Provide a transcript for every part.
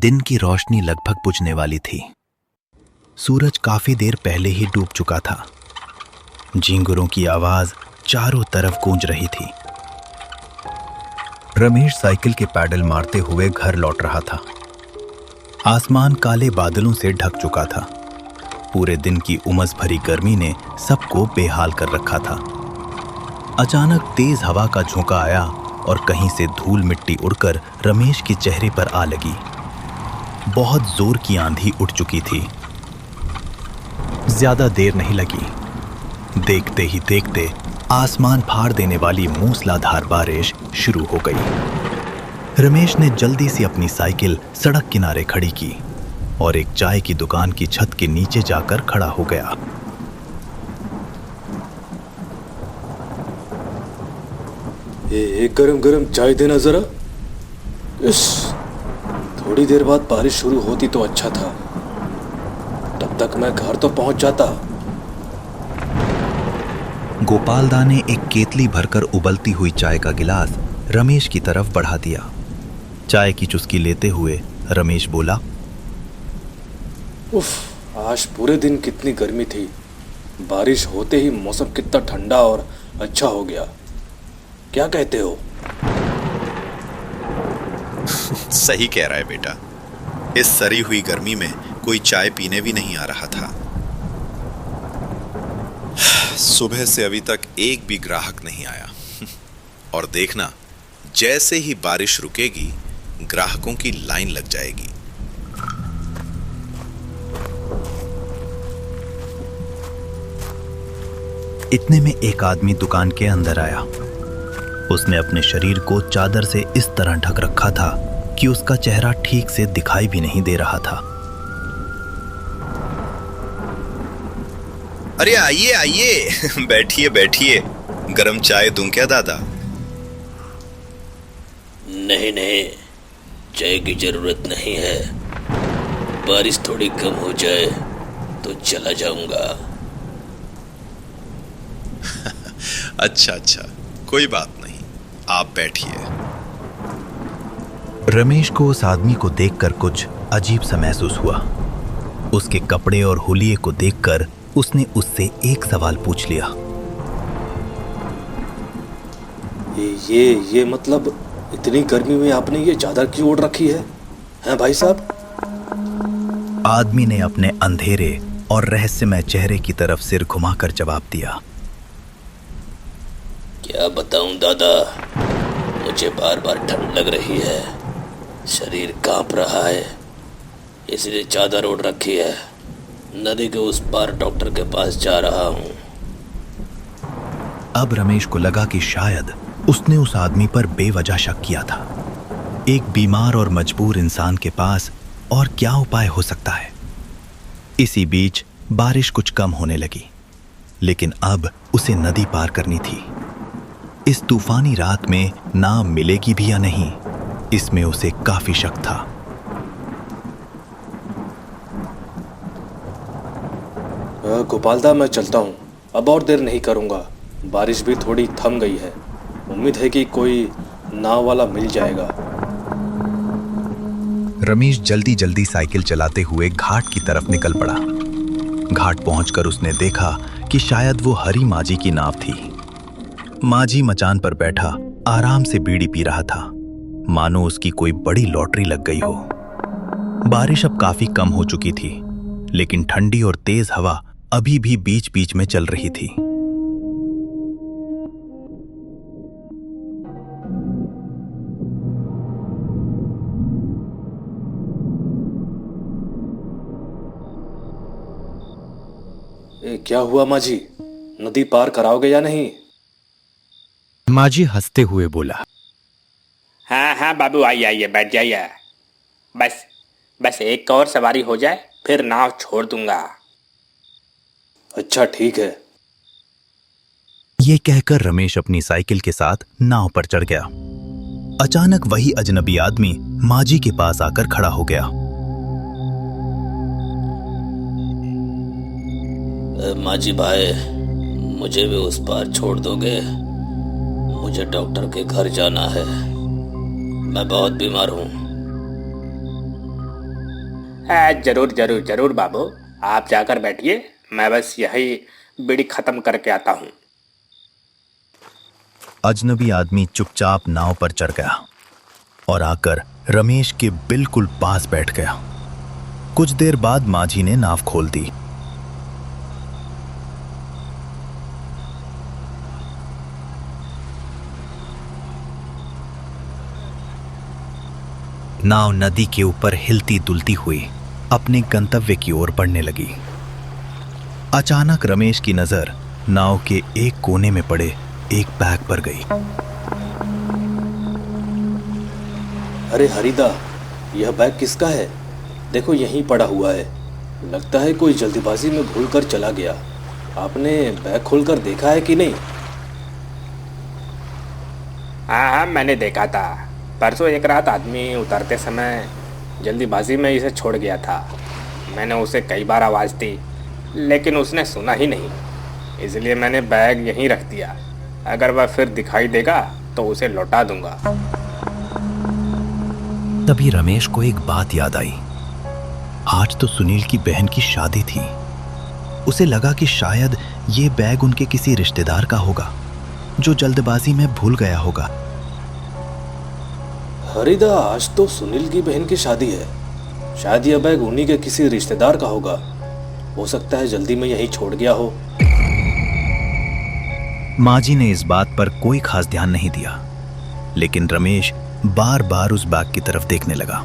दिन की रोशनी लगभग बुझने वाली थी। सूरज काफी देर पहले ही डूब चुका था। झींगुरों की आवाज चारों तरफ गूंज रही थी। रमेश साइकिल के पैडल मारते हुए घर लौट रहा था। आसमान काले बादलों से ढक चुका था। पूरे दिन की उमस भरी गर्मी ने सबको बेहाल कर रखा था। अचानक तेज हवा का झोंका आया और कहीं से धूल मिट्टी उड़कर रमेश के चेहरे पर आ लगी। बहुत जोर की आंधी उठ चुकी थी। ज्यादा देर नहीं लगी। देखते ही देखते आसमान फाड़ देने वाली मूसलाधार बारिश शुरू हो गई। रमेश ने जल्दी से अपनी साइकिल सड़क किनारे खड़ी की और एक चाय की दुकान की छत के नीचे जाकर खड़ा हो गया। एक गरम गरम चाय देना जरा। इस थोड़ी देर बाद बारिश शुरू होती तो अच्छा था, तब तक मैं घर तो पहुंच जाता। गोपालदा ने एक केतली भरकर उबलती हुई चाय का गिलास रमेश की तरफ बढ़ा दिया। चाय की चुस्की लेते हुए रमेश बोला, उफ, आज पूरे दिन कितनी गर्मी थी। बारिश होते ही मौसम कितना ठंडा और अच्छा हो गया। क्या कहते हो? सही कह रहा है बेटा। इस सड़ी हुई गर्मी में कोई चाय पीने भी नहीं आ रहा था। सुबह से अभी तक एक भी ग्राहक नहीं आया। और देखना, जैसे ही बारिश रुकेगी ग्राहकों की लाइन लग जाएगी। इतने में एक आदमी दुकान के अंदर आया। उसने अपने शरीर को चादर से इस तरह ढक रखा था कि उसका चेहरा ठीक से दिखाई भी नहीं दे रहा था। अरे आइए आइए, बैठिए बैठिए। गरम चाय दूं क्या दादा? नहीं नहीं, चाय की जरूरत नहीं है। बारिश थोड़ी कम हो जाए तो चला जाऊंगा। अच्छा अच्छा, कोई बात नहीं, आप बैठिए। रमेश को उस आदमी को देखकर कुछ अजीब सा महसूस हुआ। उसके कपड़े और हुलिये को देखकर उसने उससे एक सवाल पूछ लिया। ये मतलब इतनी गर्मी में आपने ये चादर क्यों ओढ़ रखी है? हैं भाई साहब? आदमी ने अपने अंधेरे और रहस्यमय चेहरे की तरफ सिर घुमाकर जवाब दिया। क्या बताऊं दादा, मुझे बार बार ठंड लग रही है, शरीर कांप रहा है, इसलिए चादर ओढ़ रखी है। नदी के उस पार डॉक्टर के पास जा रहा हूं। अब रमेश को लगा कि शायद उसने उस आदमी पर बेवजह शक किया था। एक बीमार और मजबूर इंसान के पास और क्या उपाय हो सकता है? इसी बीच बारिश कुछ कम होने लगी, लेकिन अब उसे नदी पार करनी थी। इस तूफानी रात में नाव मिलेगी भी या नहीं, इसमें उसे काफी शक था। गोपालदा, मैं चलता हूँ, अब और देर नहीं करूँगा। बारिश भी थोड़ी थम गई है। उम्मीद है कि कोई नाव वाला मिल जाएगा। रमेश जल्दी जल्दी साइकिल चलाते हुए घाट की तरफ निकल पड़ा। घाट पहुंचकर उसने देखा कि शायद वो हरी माझी की नाव थी। माझी मचान पर बैठा आराम से बीड़ी पी रहा था, मानो उसकी कोई बड़ी लॉटरी लग गई हो। बारिश अब काफी कम हो चुकी थी, लेकिन ठंडी और तेज हवा अभी भी बीच बीच में चल रही थी। क्या हुआ माझी, नदी पार कराओगे या नहीं? माझी हंसते हुए बोला, हाँ हाँ बाबू, आइए आइए, बैठ जाइए। बस एक और सवारी हो जाए, फिर नाव छोड़ दूंगा। अच्छा ठीक है। ये कहकर रमेश अपनी साइकिल के साथ नाव पर चढ़ गया। अचानक वही अजनबी आदमी माझी के पास आकर खड़ा हो गया। माझी भाई, मुझे भी उस पार छोड़ दोगे? मुझे डॉक्टर के घर जाना है, मैं बहुत बीमार हूँ। जरूर जरूर जरूर बाबू, आप जाकर बैठिए, मैं बस यही बीड़ी खत्म करके आता हूँ। अजनबी आदमी चुपचाप नाव पर चढ़ गया और आकर रमेश के बिल्कुल पास बैठ गया। कुछ देर बाद माझी ने नाव खोल दी। नाव नदी के ऊपर हिलती डुलती हुई अपने गंतव्य की ओर बढ़ने लगी। अचानक रमेश की नजर नाव के एक कोने में पड़े एक बैग पर गई। अरे हरिदा, यह बैग किसका है? देखो यहीं पड़ा हुआ है। लगता है कोई जल्दीबाजी में भूलकर चला गया। आपने बैग खोलकर देखा है कि नहीं? हाँ, मैंने देखा था। परसों एक रात आदमी उतरते समय जल्दीबाजी में इसे छोड़ गया था। मैंने उसे कई बार आवाज़ दी, लेकिन उसने सुना ही नहीं, इसलिए मैंने बैग यहीं रख दिया। अगर वह फिर दिखाई देगा तो उसे लौटा दूंगा। तभी रमेश को एक बात याद आई। आज तो सुनील की बहन की शादी थी। उसे लगा कि शायद ये बैग उनके किसी रिश्तेदार का होगा जो जल्दबाजी में भूल गया होगा। हरिदा, आज तो सुनील की बहन की शादी है। शायद यह बैग उन्हीं के किसी रिश्तेदार का होगा। हो सकता है जल्दी में यहीं छोड़ गया हो। माजी ने इस बात पर कोई खास ध्यान नहीं दिया, लेकिन रमेश बार बार उस बैग की तरफ देखने लगा।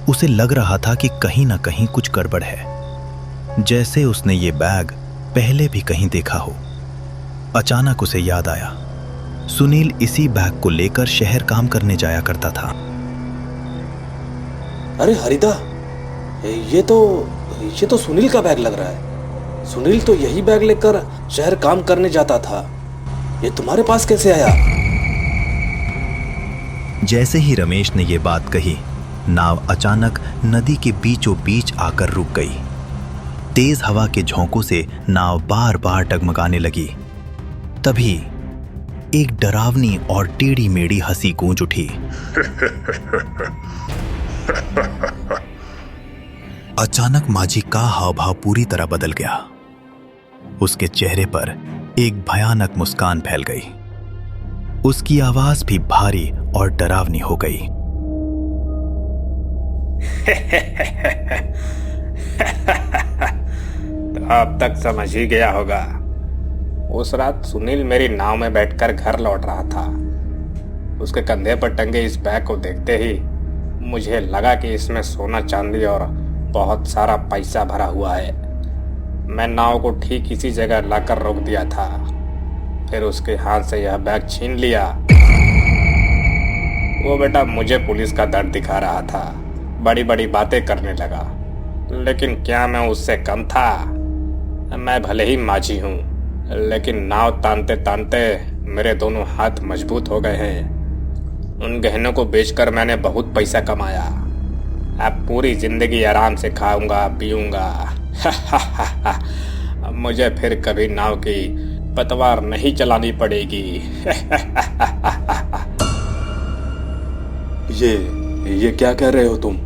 उसे लग रहा था कि कहीं ना कहीं कुछ गड़बड़ है, जैसे उसने ये बैग पहले भी कहीं देखा हो। अचानक उसे याद आया, सुनील इसी बैग को लेकर शहर काम करने जाया करता था। अरे हरिदा, ये तो सुनील का बैग लग रहा है। सुनील तो यही बैग लेकर शहर काम करने जाता था। ये तुम्हारे पास कैसे आया? जैसे ही रमेश ने यह बात कही, नाव अचानक नदी के बीचों बीच आकर रुक गई। तेज हवा के झोंकों से नाव बार बार डगमगाने लगी। तभी एक डरावनी और टेढ़ी मेढ़ी हंसी गूंज उठी। अचानक माझी का हाव भाव पूरी तरह बदल गया। उसके चेहरे पर एक भयानक मुस्कान फैल गई। उसकी आवाज भी भारी और डरावनी हो गई। तो अब तक समझ ही गया होगा। उस रात सुनील मेरी नाव में बैठकर घर लौट रहा था। उसके कंधे पर टंगे इस बैग को देखते ही मुझे लगा कि इसमें सोना चांदी और बहुत सारा पैसा भरा हुआ है। मैं नाव को ठीक इसी जगह लाकर रोक दिया था। फिर उसके हाथ से यह बैग छीन लिया। वो बेटा मुझे पुलिस का दर्द दिखा रहा था, बड़ी बड़ी बातें करने लगा। लेकिन क्या मैं उससे कम था? मैं भले ही माझी हूँ, लेकिन नाव तानते तानते मेरे दोनों हाथ मजबूत हो गए हैं। उन गहनों को बेचकर मैंने बहुत पैसा कमाया। अब पूरी जिंदगी आराम से खाऊंगा पीऊंगा। अब मुझे फिर कभी नाव की पतवार नहीं चलानी पड़ेगी। ये क्या कह रहे हो तुम?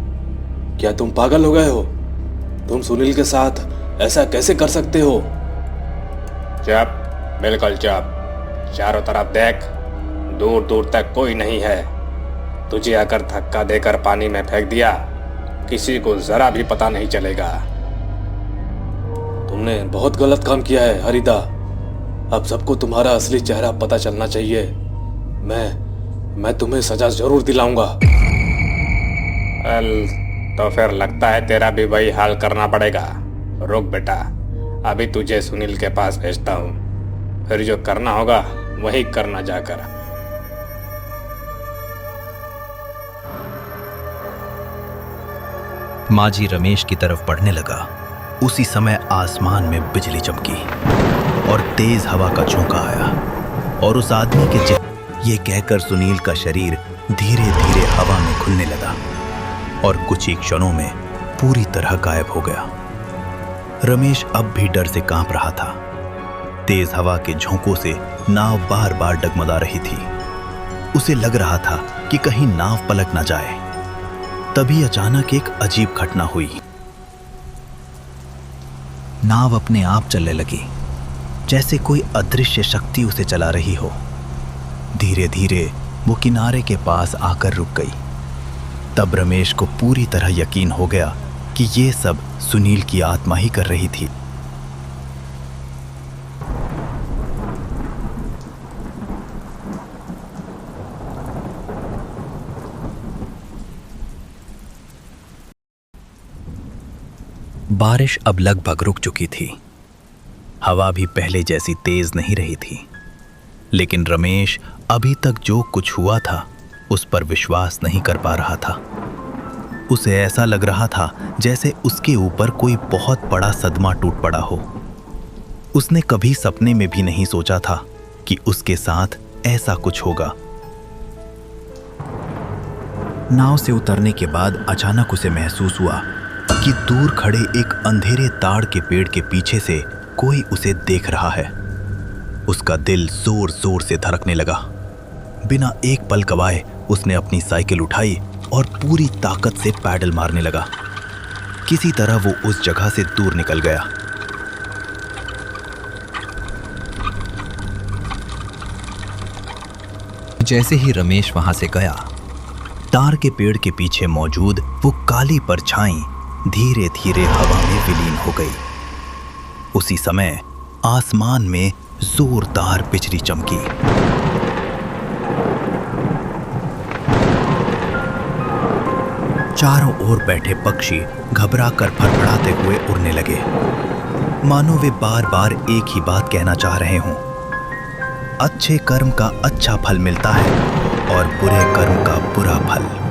क्या तुम पागल हो गए हो? तुम सुनील के साथ ऐसा कैसे कर सकते हो? चुप, बिल्कुल चुप। चारों तरफ देख, दूर दूर तक कोई नहीं है। तुझे आकर धक्का देकर पानी में फेंक दिया, किसी को जरा भी पता नहीं चलेगा। तुमने बहुत गलत काम किया है हरिदा। अब सबको तुम्हारा असली चेहरा पता चलना चाहिए। मैं तुम्हें सजा जरूर दिलाऊंगा। तो फिर लगता है तेरा भी वही हाल करना पड़ेगा। रुक बेटा, अभी तुझे सुनील के पास भेजता हूँ, फिर जो करना होगा वही करना जाकर। माझी रमेश की तरफ बढ़ने लगा। उसी समय आसमान में बिजली चमकी और तेज हवा का झोंका आया और उस आदमी के ये कहकर सुनील का शरीर धीरे धीरे हवा में खुलने लगा और कुछ ही क्षणों में पूरी तरह गायब हो गया। रमेश अब भी डर से कांप रहा था। तेज हवा के झोंकों से नाव बार बार डगमगा रही थी। उसे लग रहा था कि कहीं नाव पलट ना जाए। तभी अचानक एक अजीब घटना हुई। नाव अपने आप चलने लगी, जैसे कोई अदृश्य शक्ति उसे चला रही हो। धीरे धीरे वो किनारे के पास आकर रुक गई। तब रमेश को पूरी तरह यकीन हो गया कि ये सब सुनील की आत्मा ही कर रही थी। बारिश अब लगभग रुक चुकी थी। हवा भी पहले जैसी तेज नहीं रही थी, लेकिन रमेश अभी तक जो कुछ हुआ था उस पर विश्वास नहीं कर पा रहा था। उसे ऐसा लग रहा था जैसे उसके ऊपर कोई बहुत बड़ा सदमा टूट पड़ा हो। उसने कभी सपने में भी नहीं सोचा था कि उसके साथ ऐसा कुछ होगा। नाव से उतरने के बाद अचानक उसे महसूस हुआ कि दूर खड़े एक अंधेरे ताड़ के पेड़ के पीछे से कोई उसे देख रहा है। उसका दिल जोर जोर से धड़कने लगा। बिना एक पल गवाए उसने अपनी साइकिल उठाई और पूरी ताकत से पैडल मारने लगा। किसी तरह वो उस जगह से दूर निकल गया। जैसे ही रमेश वहां से गया, तार के पेड़ के पीछे मौजूद वो काली परछाई धीरे धीरे हवा में विलीन हो गई। उसी समय आसमान में जोरदार बिजली चमकी। चारों ओर बैठे पक्षी घबराकर फड़फड़ाते हुए उड़ने लगे, मानो वे बार बार एक ही बात कहना चाह रहे हों। अच्छे कर्म का अच्छा फल मिलता है और बुरे कर्म का बुरा फल।